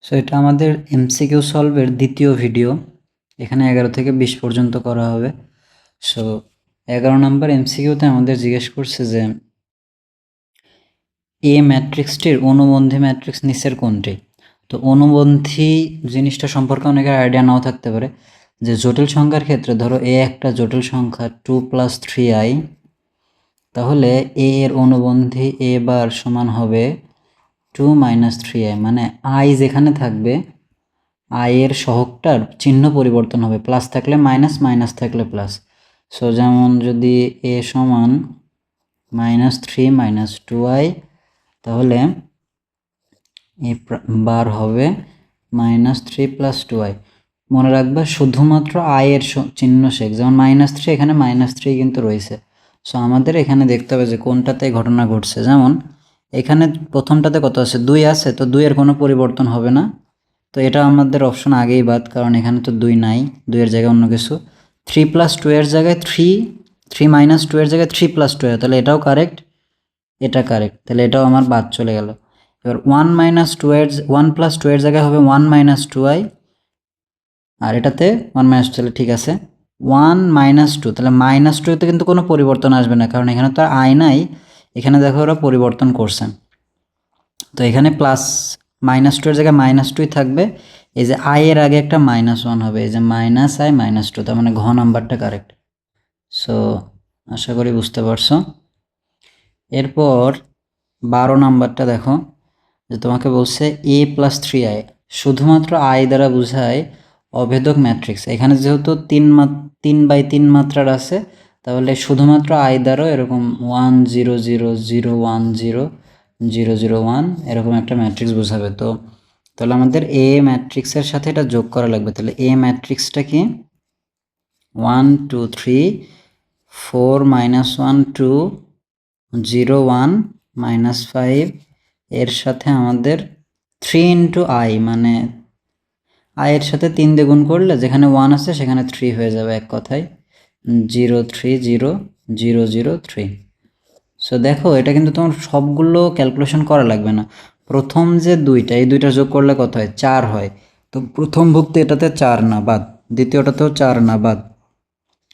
So এটা আমাদের MCQ সলভের দ্বিতীয় ভিডিও। এখানে 11 থেকে 20 পর্যন্ত করা হবে। সো 11 নম্বর এমসিকিউতে আমাদের জিজ্ঞেস করছে যে এ ম্যাট্রিক্সটির অনুবন্ধী ম্যাট্রিক্স নিচের কোনটি। তো অনুবন্ধী জিনিসটা সম্পর্কে অনেকের আইডিয়া নাও থাকতে পারে। যে জটিল সংখ্যার ক্ষেত্রে ধরো এ একটা জটিল সংখ্যা 2 + 3i, তাহলে এ এর অনুবন্ধী এ বার সমান হবে 2 - 3i, মানে আই যেখানে থাকবে আই এর সহগটার চিহ্ন পরিবর্তন হবে, প্লাস থাকলে মাইনাস, মাইনাস থাকলে প্লাস। সো যেমন যদি এ সমান -3 - 2i, তাহলে এ বার হবে -3 + 2i। মনে রাখবা শুধুমাত্র আই এর চিহ্ন শেখ, যেমন -3 এখানে -3 কিন্তু রয়েছে। সো আমাদের এখানে দেখতে হবে যে কোনটাতে ঘটনা ঘটছে। যেমন এখানে প্রথমটাতে কত আছে, 2 আছে, তো 2 এর কোনো পরিবর্তন হবে না, তো এটা আমাদের অপশন আগেই বাদ, কারণ এখানে তো 2 নাই, 2 এর জায়গায় অন্য কিছু। 3 + 2 এর জায়গায় 3 - 2 এর জায়গায় 3 + 2, তাহলে এটাও কারেক্ট, এটা কারেক্ট, তাহলে এটাও আমার বাদ চলে গেল। এবার 1 - 2 এর 1 + 2 এর জায়গায় হবে 1 - 2i, আর এটাতে 1 - 2, তাহলে ঠিক আছে। 1 - 2, তাহলে -2 তে কিন্তু কোনো পরিবর্তন আসবে না, কারণ এখানে তো আর আই নাই। এখানে দেখো ওরা পরিবর্তন করছেন, তো এখানে প্লাস -2 এর জায়গায় -2ই থাকবে। এই যে আই এর আগে একটা -1 হবে, এই যে -i - 2, তার মানে ঘ নাম্বারটা কারেক্ট। সো আশা করি বুঝতে পারছো। এরপর 12 নাম্বারটা দেখো, যে তোমাকে বলছে a + 3i শুধুমাত্র i দ্বারা বোঝায় অভেদক ম্যাট্রিক্স। এখানে যেহেতু 3/3 মাত্রার আছে, তাহলে শুধুমাত্র i দ্বারাও এরকম 1 0 0 0 1 0 0 0 1 এরকম একটা ম্যাট্রিক্স বোঝাবে। তো তাহলে আমাদের এ ম্যাট্রিক্সের সাথে এটা যোগ করা লাগবে। তাহলে এ ম্যাট্রিক্সটা কি, 1 2 3 4 -1 2 0 1 -5, এর সাথে আমাদের 3 × i, মানে i এর সাথে 3 দিয়ে গুণ করলে যেখানে 1 আছে সেখানে 3 হয়ে যাবে, এক কথায় 0 3 0 0 0 3। সো দেখো এটা কিন্তু তোমার সবগুলো ক্যালকুলেশন করা লাগবে না। প্রথম যে দুইটা, এই দুইটা যোগ করলে কত হয়, 4 হয়। তো প্রথম ভুক্তি এটাতে 4 না বাদ, দ্বিতীয়টাতেও 4 না বাদ,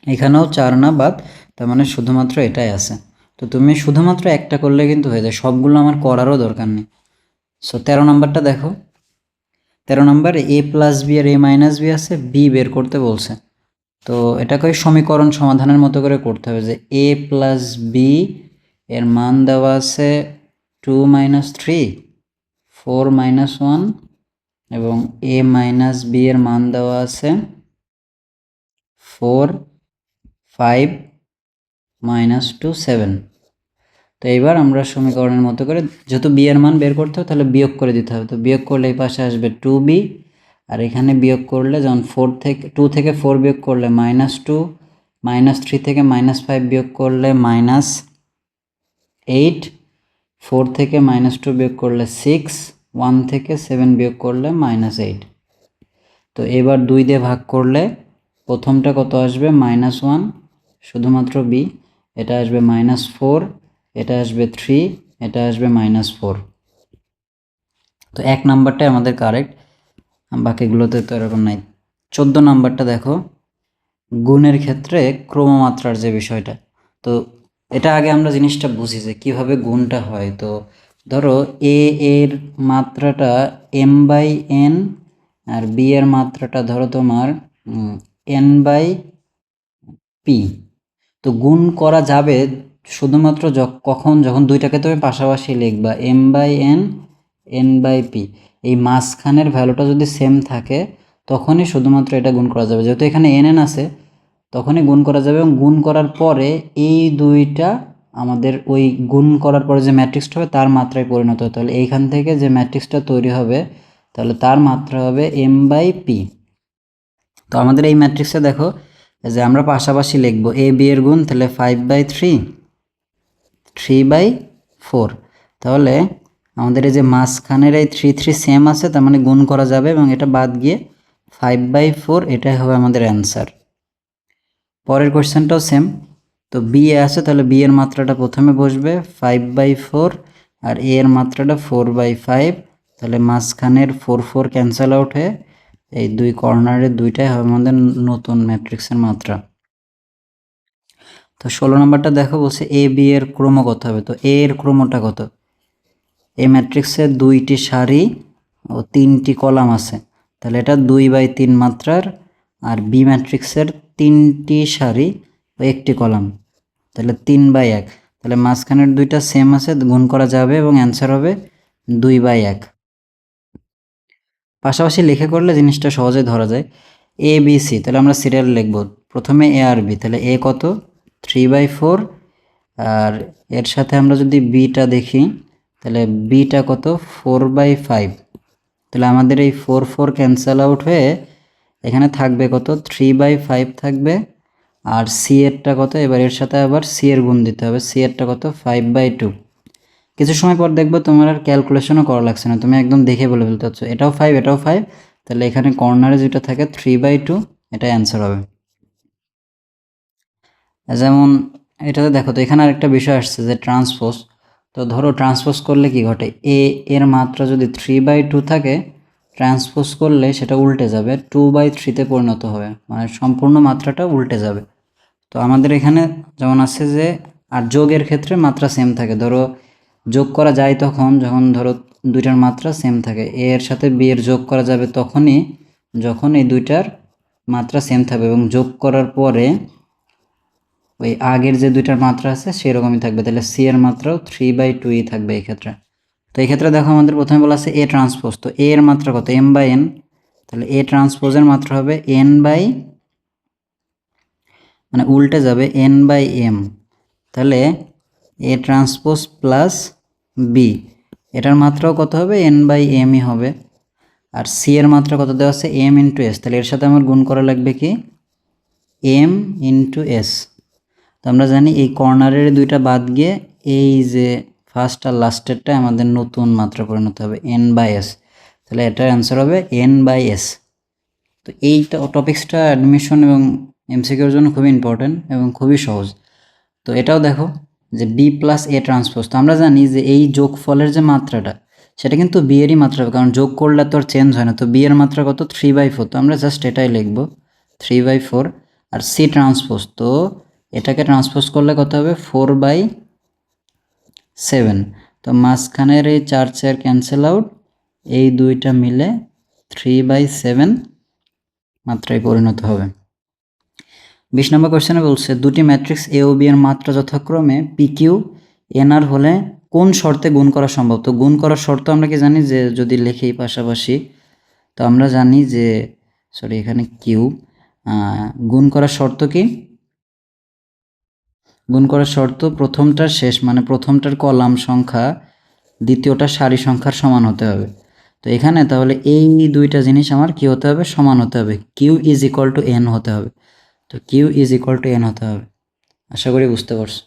এখানেও 4 না বাদ, তার মানে শুধুমাত্র এটাই আছে। তো তুমি শুধুমাত্র একটা করলে কিন্তু হয়ে যায়, সবগুলো আমার করারও দরকার নেই। সো 13 নম্বরটা দেখো, 13 নম্বর a + b R a - b আছে, b বের করতে বলছে। তো এটাকে সমীকরণ সমাধানের মতো করে করতে হবে, যে a + b এর মান দেওয়া আছে 2 - 3 4 - 1, এবং a - b এর মান দেওয়া আছে 4 5 - 2 7। তো এইবার আমরা সমীকরণের মতো করে, যেহেতু বি এর মান বের করতে হবে, তাহলে বিয়োগ করে দিতে হবে। তো বিয়োগ করলে এই পাশে আসবে 2b, আর এখানে বিয়োগ করলে যেমন 2 থেকে 4 বিয়োগ করলে -2, -3 থেকে -5 বিয়োগ করলে -8, 4 থেকে -2 বিয়োগ করলে 6, 1 থেকে 7 বিয়োগ করলে -8। তো এবার 2 দিয়ে ভাগ করলে প্রথমটা কত আসবে, -1, শুধুমাত্র b, এটা আসবে -4, এটা আসবে 3, এটা আসবে -4। তো 1 নাম্বারটাই আমাদের কারেক্ট, বাকিগুলোতে তো এরকম নাই। 14 নাম্বারটা দেখো, গুণের ক্ষেত্রে ক্রমমাত্রার যে বিষয়টা। তো এটা আগে আমরা জিনিসটা বুঝি যে কীভাবে গুণটা হয়। তো ধরো a এর মাত্রাটা m/n, আর b এর মাত্রাটা ধরো তোমার n/p। তো গুণ করা যাবে শুধুমাত্র যখন দুইটাকে তুমি পাশাপাশি লিখবা, m/n n/p, এই মাঝখানের ভ্যালুটা যদি সেম থাকে তখনই শুধুমাত্র এটা গুণ করা যাবে। যেহেতু এখানে nn আছে, তখনই গুণ করা যাবে, এবং গুণ করার পরে এই দুইটা আমাদের ওই গুণ করার পরে যে ম্যাট্রিক্সটা হবে তার মাত্রায় পরিণত হয়। তাহলে এইখান থেকে যে ম্যাট্রিক্সটা তৈরি হবে, তাহলে তার মাত্রা হবে m/p। তো আমাদের এই ম্যাট্রিক্সে দেখো যে আমরা পাশাপাশি লিখবো a b এর গুণ, তাহলে 5/3 3/4। তাহলে আমাদের এই যে মাঝখানের এই 3 3 সেম আছে, তার মানে গুণ করা যাবে, এবং এটা বাদ গিয়ে 5/4, এটাই হবে আমাদের অ্যান্সার। পরের কোয়েশ্চেনটাও সেম। তো বি এ আছে, তাহলে বি এর মাত্রাটা প্রথমে বসবে 5/4, আর এ এর মাত্রাটা 4/5, তাহলে মাঝখানের 4 4 ক্যান্সেল আউট হয়ে এই দুই কর্নারের দুইটাই হবে আমাদের নতুন ম্যাট্রিক্সের মাত্রা। তো 16 নম্বরটা দেখো, বলছে এ বি এর ক্রম কত হবে। তো এ এর ক্রমটা কত? এই ম্যাট্রিক্সের 2টি সারি ও 3টি কলাম আছে, তাহলে এটা 2/3 মাত্রার। আর বি ম্যাট্রিক্সের 3টি সারি ও 1টি কলাম, তাহলে 3/1। তাহলে মাঝখানের দুইটা সেম আছে, গুণ করা যাবে এবং অ্যান্সার হবে 2/1। পাশাপাশি লিখে করলে জিনিসটা সহজে ধরা যায়। এ বি সি, তাহলে আমরা সিরিয়াল লিখব। প্রথমে এ আর বি, তাহলে এ কত 3/4, আর এর সাথে আমরা যদি বিটা দেখি তাহলে বিটা কত 4/5। তাহলে আমাদের এই 4 4 ক্যান্সেল আউট হয়ে এখানে থাকবে কত 3/5 থাকবে। আর সি এরটা কত, এবার এর সাথে আবার সি এর গুণ দিতে হবে, সি এরটা কত 5/2। কিছু সময় পর দেখবো তোমার আর ক্যালকুলেশনও করা লাগছে না, তুমি একদম দেখে বলে ফেলতে হচ্ছে এটাও 5 এটাও 5। তাহলে এখানে কর্নারে যেটা থাকে 3/2, এটা অ্যান্সার হবে। যেমন এটাতে দেখো, তো এখানে আরেকটা বিষয় আসছে যে ট্রান্সপোজ। তো ধরো ট্রান্সপোজ করলে কি ঘটে, এ এর মাত্রা যদি 3/2 থাকে, ট্রান্সপোজ করলে সেটা উল্টে যাবে 2/3-তে পরিণত হবে, মানে সম্পূর্ণ মাত্রাটা উল্টে যাবে। তো আমাদের এখানে যেমন আছে যে, আর যোগের ক্ষেত্রে মাত্রা সেম থাকে। ধরো যোগ করা যায় তখন যখন ধরো দুইটার মাত্রা সেম থাকে। এ এর সাথে বি এর যোগ করা যাবে তখনই যখন এই দুইটার মাত্রা সেম থাকবে, এবং যোগ করার পরে ওই আগের যে দুইটার মাত্রা আছে সেরকমই থাকবে। তাহলে সি এর মাত্রাও 3/2 থাকবে এই ক্ষেত্রে। তো এই ক্ষেত্রে দেখো আমাদের প্রথমে বলা আছে এ ট্রান্সপোজ, তো এ এর মাত্রা কত m/n, তাহলে এ ট্রান্সপোজের মাত্রা হবে মানে উল্টে যাবে n/m। তাহলে এ ট্রান্সপোজ প্লাস বি, এটার মাত্রাও কত হবে n/mই হবে। আর সি এর মাত্রা কত দেওয়া আছে m/s, তাহলে এর সাথে আমার গুণ করা লাগবে কি m/s। তো আমরা জানি এই কর্নারের দুইটা বাদ গিয়ে এই যে ফার্স্ট আর লাস্টেরটা আমাদের নতুন মাত্রা পরিণত হবে n/s, তাহলে এটার অ্যান্সার হবে n/s। তো এই টপিক্সটা অ্যাডমিশন এবং এমসিকিউর জন্য খুবই ইম্পর্টেন্ট এবং খুবই সহজ। তো এটাও দেখো যে বি প্লাস এ ট্রান্সপোজ, তো আমরা জানি যে এই যোগফলের যে মাত্রাটা সেটা কিন্তু বি এরই মাত্রা হবে, কারণ যোগ করলে তো আর চেঞ্জ হয় না। তো বি এর মাত্রা কত 3/4, তো আমরা জাস্ট এটাই লিখব 3/4। আর সি ট্রান্সপোজ, তো এটাকে ট্রান্সপোজ করলে কত হবে 4/7। তো মাঝখানের এই 4 4 ক্যান্সেল আউট, এই দুইটা মিলে 3/7 মাত্রায় পরিণত হবে। 20 নম্বর কোশ্চেনে বলছে দুটি ম্যাট্রিক্স এ ও বি এর মাত্রা যথাক্রমে পি কিউ এন আর হলে কোন শর্তে গুণ করা সম্ভব। তো গুণ করার শর্ত আমরা কি জানি যে যদি লিখি পাশাপাশি, তো আমরা জানি যে এখানে কিউ, গুণ করার শর্ত কি, গুণ করার শর্ত প্রথমটার শেষ মানে প্রথমটার কলাম সংখ্যা দ্বিতীয়টার সারি সংখ্যার সমান হতে হবে। তো এখানে তাহলে এই দুইটা জিনিস আমার কি হতে হবে, সমান হতে হবে, Q is equal to N হতে হবে। তো Q is equal to N হতে হবে। আশা করি বুঝতে পারছো।